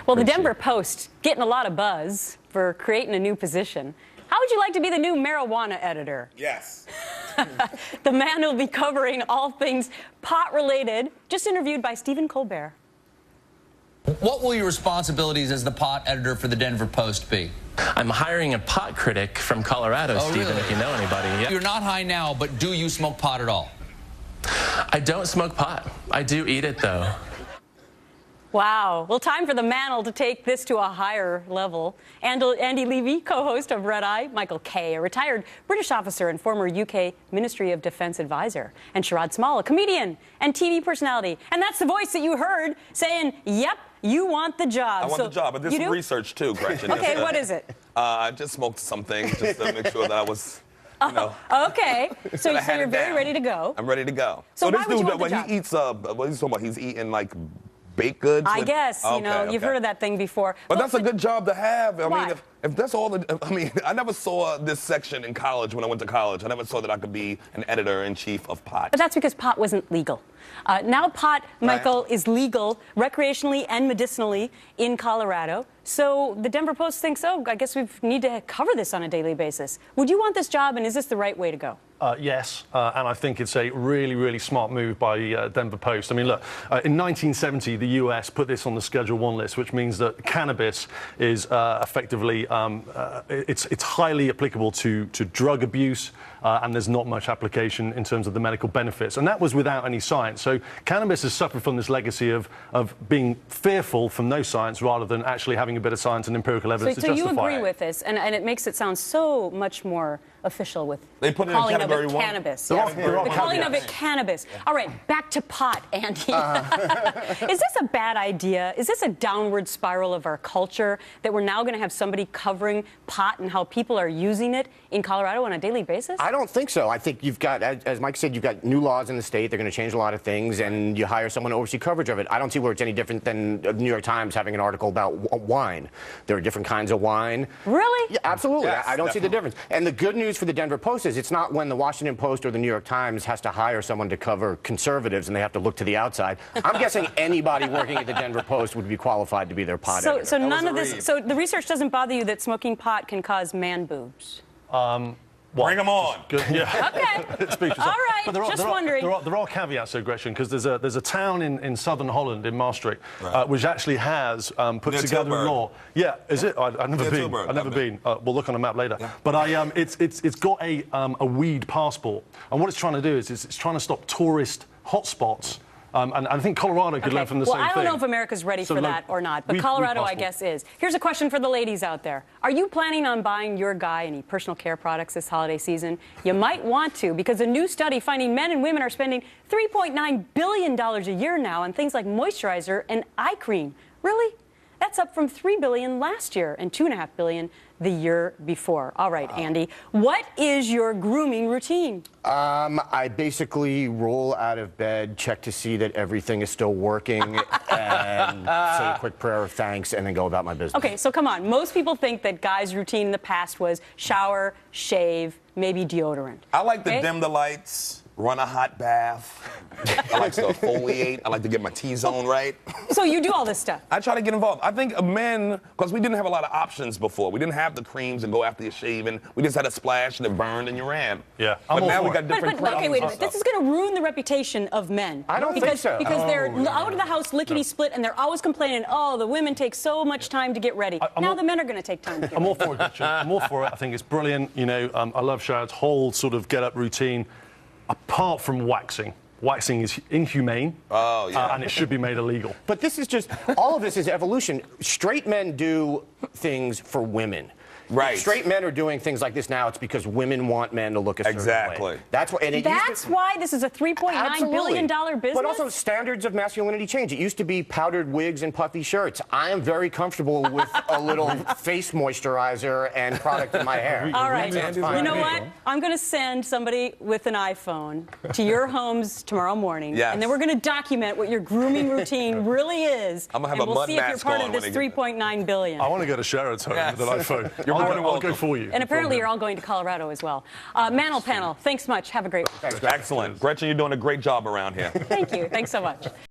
Well, the Denver Post getting a lot of buzz for creating a new position. How would you like to be the new marijuana editor? Yes. The man who'll be covering all things pot-related, just interviewed by Stephen Colbert. What will your responsibilities as the pot editor for the Denver Post be? I'm hiring a pot critic from Colorado, Stephen, really? if you know anybody. Yeah. You're not high now, but do you smoke pot at all? I don't smoke pot. I do eat it, though. Wow. Well, time for the mantle to take this to a higher level. Andy Levy, co-host of Red Eye, Michael Kay, a retired British officer and former UK Ministry of Defense advisor, and Sharad Small, a comedian and TV personality. And that's the voice that you heard saying, yep, you want the job. I want the job. I did some research, too, Gretchen. Okay, what is it? I just smoked something just to make sure that I was, you know. Okay. So you're very ready to go. I'm ready to go. So why this would you dude, want the job? he eats, what he's talking about, he's eating, like, baked goods? I guess, you know, you've heard of that thing before. But that's a good job to have. I Why? mean, if that's all I never saw this section in college when I went to college. I never saw that I could be an editor-in-chief of pot. But that's because pot wasn't legal. Now pot, Michael, is legal recreationally and medicinally in Colorado. So the Denver Post thinks, oh, I guess we need to cover this on a daily basis. Would you want this job, and is this the right way to go? Yes, and I think it's a really, really smart move by Denver Post. I mean, look, in 1970, the US put this on the Schedule 1 list, which means that cannabis is effectively, it's highly applicable to drug abuse, and there's not much application in terms of the medical benefits. And that was without any science. So cannabis has suffered from this legacy of being fearful from no science rather than actually having a bit of science and empirical evidence to justify it. So you agree with this, and it makes it sound so much more official with they put it calling in of it cannabis. Yes. The calling of it cannabis. All right, back to pot, Andy. Is this a bad idea? Is this a downward spiral of our culture that we're now going to have somebody covering pot and how people are using it in Colorado on a daily basis? I don't think so. I think you've got, as Mike said, you've got new laws in the state. They're going to change a lot of things, and you hire someone to oversee coverage of it. I don't see where it's any different than the New York Times having an article about wine. There are different kinds of wine. Really? Yeah, absolutely. Yes, I don't definitely see the difference. And the good news for the Denver Post is it's not when the Washington Post or the New York Times has to hire someone to cover conservatives and they have to look to the outside. I'm guessing anybody working at the Denver Post would be qualified to be their pot editor. So none of this. So the research doesn't bother you that smoking pot can cause man boobs? Bring them on. Good. Yeah. Okay. All right. But just wondering. There are caveats, though, Gretchen, because there's a town in southern Holland, in Maastricht, which actually has put together a law. Yeah, is it? I've never been. I've never been. We'll look on a map later. Yeah. But it's got a weed passport, and what it's trying to do is it's trying to stop tourist hotspots. And I think Colorado could learn from the same thing. Well, I don't know if America's ready for that or not, but Colorado, I guess, is. Here's a question for the ladies out there. Are you planning on buying your guy any personal care products this holiday season? You might want to, because a new study finding men and women are spending $3.9 billion a year now on things like moisturizer and eye cream. Really? That's up from $3 billion last year and $2.5 billion the year before. All right, Andy, what is your grooming routine? I basically roll out of bed, check to see that everything is still working, and say a quick prayer of thanks, and then go about my business. Okay, so come on. Most people think that guys' routine in the past was shower, shave, maybe deodorant. I like to dim the lights, run a hot bath. I like to exfoliate. I like to get my T-zone right. So you do all this stuff? I try to get involved. I think men, because we didn't have a lot of options before. We didn't have the creams and go after your shaving. We just had a splash and it burned and you ran. Yeah. But now we got different But okay, wait a minute. This is going to ruin the reputation of men. I don't think so. Because they're out of the house lickety-split and they're always complaining, oh, the women take so much time to get ready. Now the men are going to take time to get ready. I'm all for it, Gretchen. I'm all for it. I think it's brilliant. You know, I love Sharad's whole sort of get-up routine. Apart from waxing. Waxing is inhumane, and it should be made illegal. But this is just, all of this is evolution. Straight men do things for women. Right. If straight men are doing things like this now, it's because women want men to look a certain way. That's why. And that's why this is a $3.9 billion business? But also standards of masculinity change. It used to be powdered wigs and puffy shirts. I am very comfortable with a little face moisturizer and product in my hair. All right. You know what? I'm going to send somebody with an iPhone to your homes tomorrow morning. Yes. And then we're going to document what your grooming routine really is. I'm going to have and a we'll mud see if you're mask part on of this $3.9 billion. I want to go to Sharad's home with an iPhone. I'll go for you. And apparently you're all going to Colorado as well. Mantle panel, thanks much. Have a great week. Excellent. Gretchen, you're doing a great job around here. Thank you. Thanks so much.